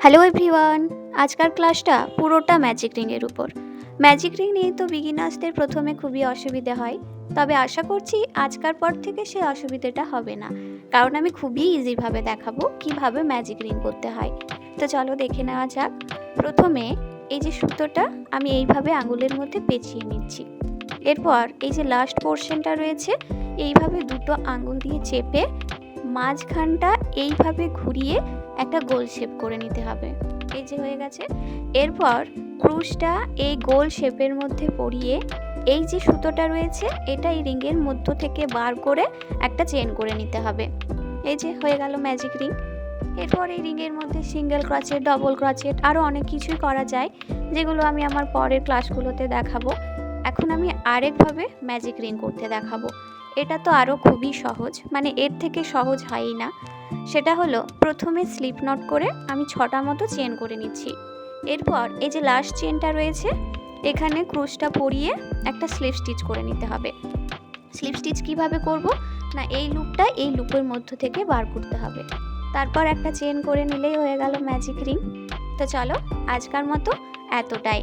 Hello everyone, আজকার ক্লাসটা পুরোটা ম্যাজিক রিংয়ের উপর। ম্যাজিক রিং নিয়ে তো বিগিনার্সদের প্রথমে খুবই অসুবিধে হয়, তবে আশা করছি আজকার পর থেকে সেই অসুবিধাটা হবে না, কারণ আমি খুবই ইজিভাবে দেখাবো কিভাবে ম্যাজিক রিং করতে হয়। তো চলো দেখে নেওয়া যাক। প্রথমে এই যে সুতোটা আমি এইভাবে আঙুলের মধ্যে পেঁচিয়ে নিচ্ছি। এরপর এই যে লাস্ট পোর্শনটা রয়েছে, এইভাবে দুটো আঙুল দিয়ে চেপে মাঝখানটা এইভাবে ঘুরিয়ে একটা গোল শেপ করে নিতে হবে। এই যে হয়ে গেছে। এরপর ক্রুশটা এই গোল শেপের মধ্যে পরিয়ে এই যে সুতোটা রয়েছে এটা এই রিংয়ের মধ্য থেকে বার করে একটা চেন করে নিতে হবে। এই যে হয়ে গেল ম্যাজিক রিং। এরপর এই রিংয়ের মধ্যে সিঙ্গেল ক্রোচেট, ডবল ক্রোচেট আরও অনেক কিছুই করা যায়, যেগুলো আমি আমার পরের ক্লাসগুলোতে দেখাবো। এখন আমি আরেকভাবে ম্যাজিক রিং করতে দেখাবো। এটা তো আরও খুবই সহজ, মানে এর থেকে সহজ হয়ই না। সেটা হলো প্রথমে স্লিপ নট করে আমি 6টা মতো চেন করে নিচ্ছি। এরপর এই যে লাস্ট চেনটা রয়েছে এখানে ক্রুশটা পরিয়ে একটা স্লিপ স্টিচ করে নিতে হবে। স্লিপ স্টিচ কিভাবে করব না, এই লুপটা এই লুপের মধ্য থেকে বার করতে হবে। তারপর একটা চেন করে নিলেই হয়ে গেল ম্যাজিক রিং। তো চলো আজকার মতো এতটাই।